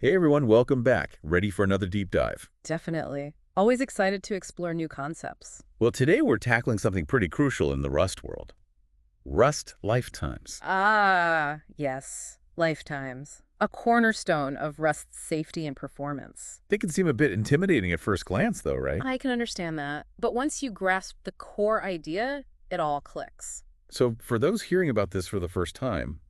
Hey everyone, welcome back. Ready for another deep dive? Definitely. Always excited to explore new concepts. Well, today we're tackling something pretty crucial in the Rust world. Rust lifetimes. Ah, yes. Lifetimes. A cornerstone of Rust's safety and performance. They can seem a bit intimidating at first glance though, right? I can understand that. But once you grasp the core idea, it all clicks. So for those hearing about this for the first time,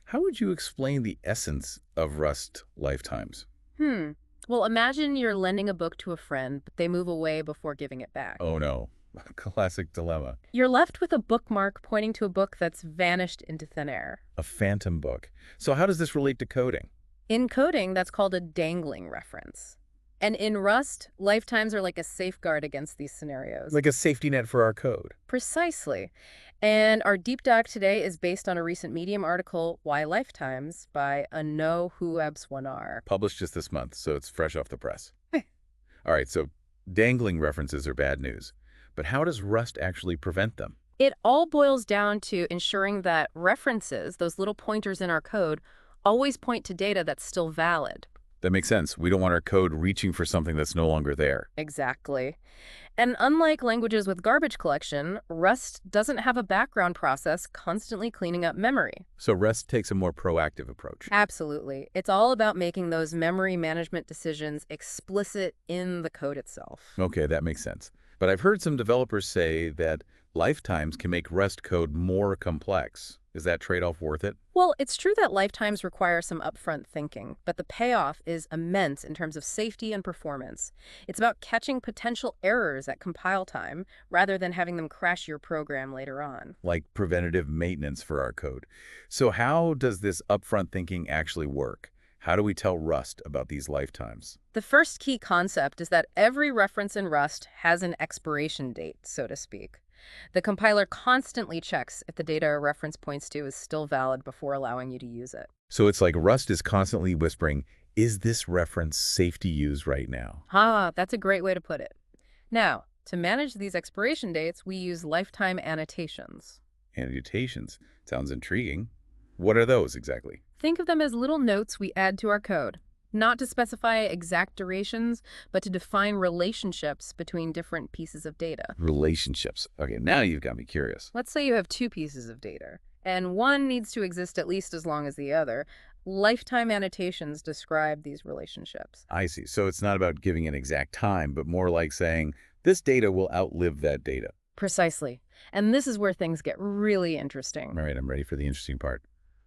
how would you explain the essence of Rust lifetimes? Hmm. Well, imagine you're lending a book to a friend, but they move away before giving it back. Oh no, classic dilemma. You're left with a bookmark pointing to a book that's vanished into thin air. A phantom book. So how does this relate to coding? In coding, that's called a dangling reference. And in Rust, lifetimes are like a safeguard against these scenarios. Like a safety net for our code. Precisely. And our deep dive today is based on a recent Medium article, Why Lifetimes, by Anotations. Published just this month, so it's fresh off the press. All right, so dangling references are bad news. But how does Rust actually prevent them? It all boils down to ensuring that references, those little pointers in our code, always point to data that's still valid. That makes sense. We don't want our code reaching for something that's no longer there. Exactly. And unlike languages with garbage collection, Rust doesn't have a background process constantly cleaning up memory. So Rust takes a more proactive approach. Absolutely. It's all about making those memory management decisions explicit in the code itself. Okay, that makes sense. But I've heard some developers say that lifetimes can make Rust code more complex. Is that trade-off worth it? Well, it's true that lifetimes require some upfront thinking, but the payoff is immense in terms of safety and performance. It's about catching potential errors at compile time rather than having them crash your program later on. Like preventative maintenance for our code. So how does this upfront thinking actually work? How do we tell Rust about these lifetimes? The first key concept is that every reference in Rust has an expiration date, so to speak. The compiler constantly checks if the data a reference points to is still valid before allowing you to use it. So it's like Rust is constantly whispering, is this reference safe to use right now? Ah, that's a great way to put it. Now, to manage these expiration dates, we use lifetime annotations. Annotations. Sounds intriguing. What are those exactly? Think of them as little notes we add to our code, not to specify exact durations, but to define relationships between different pieces of data. Relationships. Okay, now you've got me curious. Let's say you have two pieces of data, and one needs to exist at least as long as the other. Lifetime annotations describe these relationships. I see. So it's not about giving an exact time, but more like saying, this data will outlive that data. Precisely. And this is where things get really interesting. All right, I'm ready for the interesting part.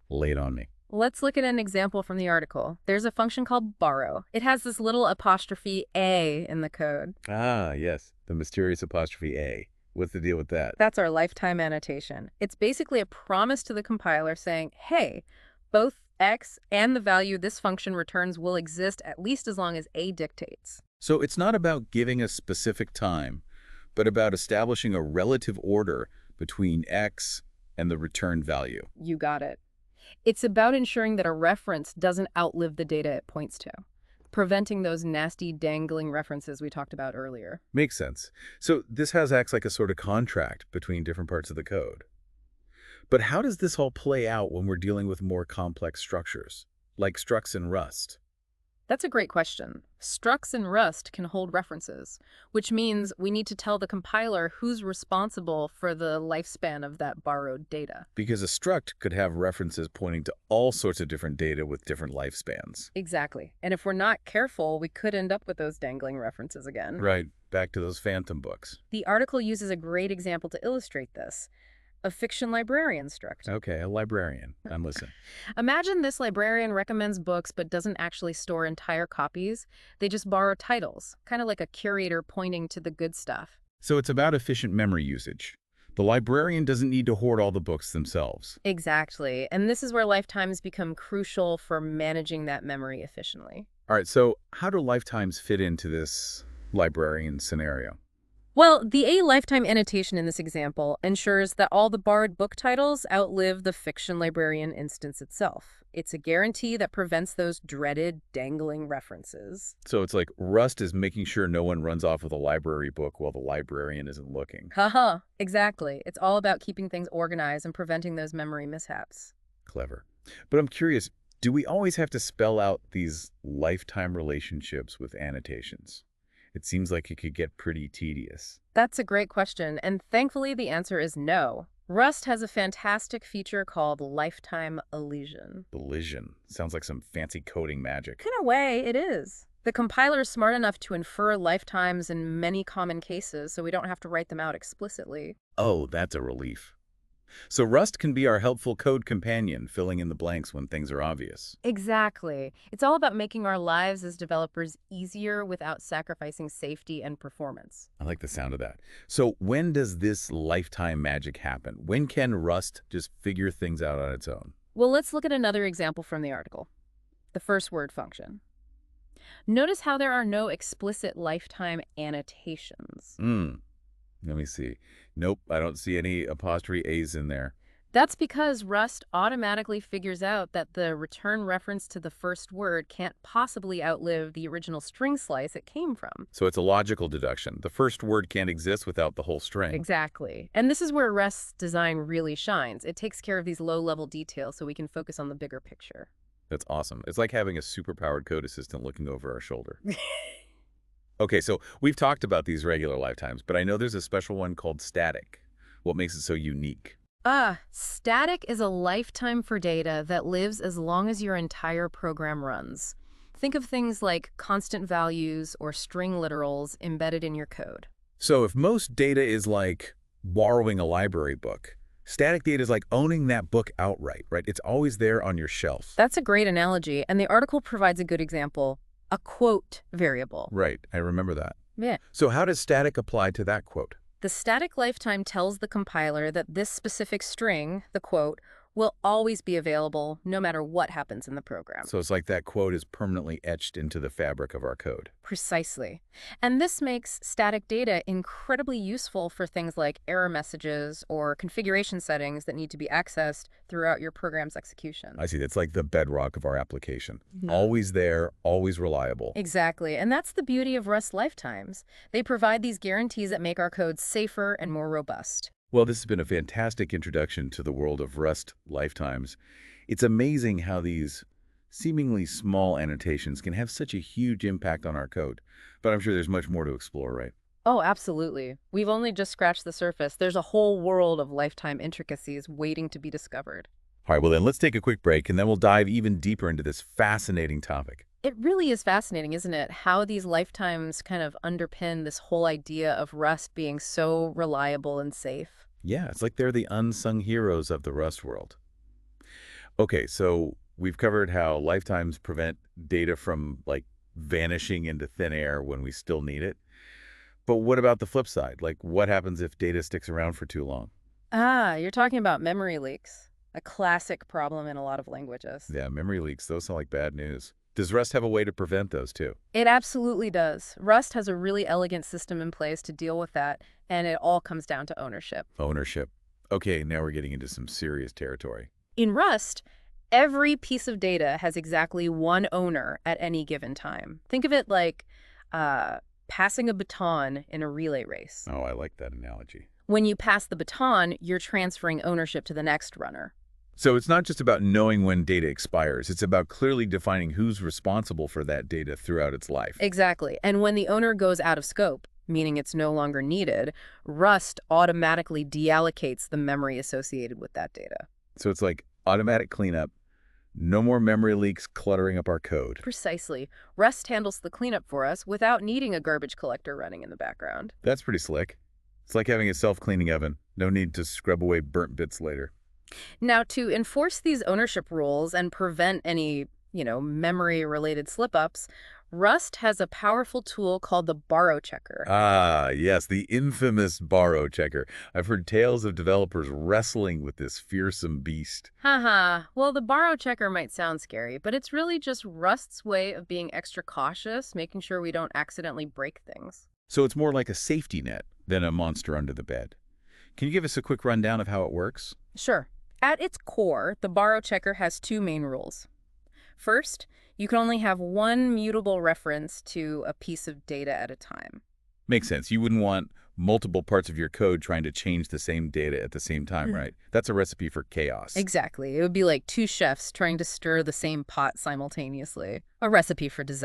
Lay it on me. Let's look at an example from the article. There's a function called borrow. It has this little apostrophe A in the code. Ah, yes, the mysterious apostrophe A. What's the deal with that? That's our lifetime annotation. It's basically a promise to the compiler saying, hey, both x and the value this function returns will exist at least as long as A dictates. So it's not about giving a specific time, but about establishing a relative order between x and the return value. You got it. It's about ensuring that a reference doesn't outlive the data it points to, preventing those nasty dangling references we talked about earlier. Makes sense. So this acts like a sort of contract between different parts of the code. But how does this all play out when we're dealing with more complex structures, like structs in Rust? That's a great question. Structs in Rust can hold references, which means we need to tell the compiler who's responsible for the lifespan of that borrowed data. Because a struct could have references pointing to all sorts of different data with different lifespans. Exactly. And if we're not careful, we could end up with those dangling references again. Right, back to those phantom books. The article uses a great example to illustrate this. A fiction librarian struct. Okay, a librarian. I'm listening. Imagine this librarian recommends books but doesn't actually store entire copies. They just borrow titles, kind of like a curator pointing to the good stuff. So it's about efficient memory usage. The librarian doesn't need to hoard all the books themselves. Exactly. And this is where lifetimes become crucial for managing that memory efficiently. All right, so how do lifetimes fit into this librarian scenario? Well, the A lifetime annotation in this example ensures that all the borrowed book titles outlive the fiction librarian instance itself. It's a guarantee that prevents those dreaded dangling references. So it's like Rust is making sure no one runs off with a library book while the librarian isn't looking. Haha, exactly. It's all about keeping things organized and preventing those memory mishaps. Clever. But I'm curious, Do we always have to spell out these lifetime relationships with annotations? It seems like it could get pretty tedious. That's a great question, and thankfully the answer is no. Rust has a fantastic feature called lifetime elision. Elision. Sounds like some fancy coding magic. In a way, it is. The compiler is smart enough to infer lifetimes in many common cases, so we don't have to write them out explicitly. Oh, that's a relief. So Rust can be our helpful code companion, filling in the blanks when things are obvious. Exactly. It's all about making our lives as developers easier without sacrificing safety and performance. I like the sound of that. So when does this lifetime magic happen? When can Rust just figure things out on its own? Well, let's look at another example from the article. The first word function. Notice how there are no explicit lifetime annotations. Let me see. Nope, I don't see any apostrophe A's in there. That's because Rust automatically figures out that the return reference to the first word can't possibly outlive the original string slice it came from. So it's a logical deduction. The first word can't exist without the whole string. Exactly. And this is where Rust's design really shines. It takes care of these low-level details so we can focus on the bigger picture. That's awesome. It's like having a superpowered code assistant looking over our shoulder. Okay, so we've talked about these regular lifetimes, but I know there's a special one called static. What makes it so unique? Static is a lifetime for data that lives as long as your entire program runs. Think of things like constant values or string literals embedded in your code. So if most data is like borrowing a library book, static data is like owning that book outright, right? It's always there on your shelf. That's a great analogy, and the article provides a good example. A quote variable. Right, I remember that. Yeah. So how does static apply to that quote? The static lifetime tells the compiler that this specific string, the quote, will always be available no matter what happens in the program. So it's like that quote is permanently etched into the fabric of our code. Precisely. And this makes static data incredibly useful for things like error messages or configuration settings that need to be accessed throughout your program's execution. I see. That's like the bedrock of our application. Mhm. Always there, always reliable. Exactly. And that's the beauty of Rust lifetimes. They provide these guarantees that make our code safer and more robust. Well, this has been a fantastic introduction to the world of Rust lifetimes. It's amazing how these seemingly small annotations can have such a huge impact on our code. But I'm sure there's much more to explore, right? Oh, absolutely. We've only just scratched the surface. There's a whole world of lifetime intricacies waiting to be discovered. All right, well then let's take a quick break and then we'll dive even deeper into this fascinating topic. It really is fascinating, isn't it? How these lifetimes kind of underpin this whole idea of Rust being so reliable and safe. Yeah, it's like they're the unsung heroes of the Rust world. Okay, so we've covered how lifetimes prevent data from like vanishing into thin air when we still need it. But what about the flip side? Like what happens if data sticks around for too long? You're talking about memory leaks, a classic problem in a lot of languages. Yeah, memory leaks, those sound like bad news. Does Rust have a way to prevent those too? It absolutely does. Rust has a really elegant system in place to deal with that, and it all comes down to ownership. Ownership. Okay, now we're getting into some serious territory. In Rust, every piece of data has exactly one owner at any given time. Think of it like passing a baton in a relay race. Oh, I like that analogy. When you pass the baton, you're transferring ownership to the next runner. So it's not just about knowing when data expires. It's about clearly defining who's responsible for that data throughout its life. Exactly. And when the owner goes out of scope, meaning it's no longer needed, Rust automatically deallocates the memory associated with that data. So it's like automatic cleanup, no more memory leaks cluttering up our code. Precisely. Rust handles the cleanup for us without needing a garbage collector running in the background. That's pretty slick. It's like having a self-cleaning oven. No need to scrub away burnt bits later. Now, to enforce these ownership rules and prevent any, memory-related slip-ups, Rust has a powerful tool called the borrow checker. Ah, yes, the infamous borrow checker. I've heard tales of developers wrestling with this fearsome beast. Haha. Well, the borrow checker might sound scary, but it's really just Rust's way of being extra cautious, making sure we don't accidentally break things. So it's more like a safety net than a monster under the bed. Can you give us a quick rundown of how it works? Sure. At its core, the borrow checker has two main rules. First, you can only have one mutable reference to a piece of data at a time. Makes sense. You wouldn't want multiple parts of your code trying to change the same data at the same time, right? That's a recipe for chaos. Exactly. It would be like two chefs trying to stir the same pot simultaneously. A recipe for disaster.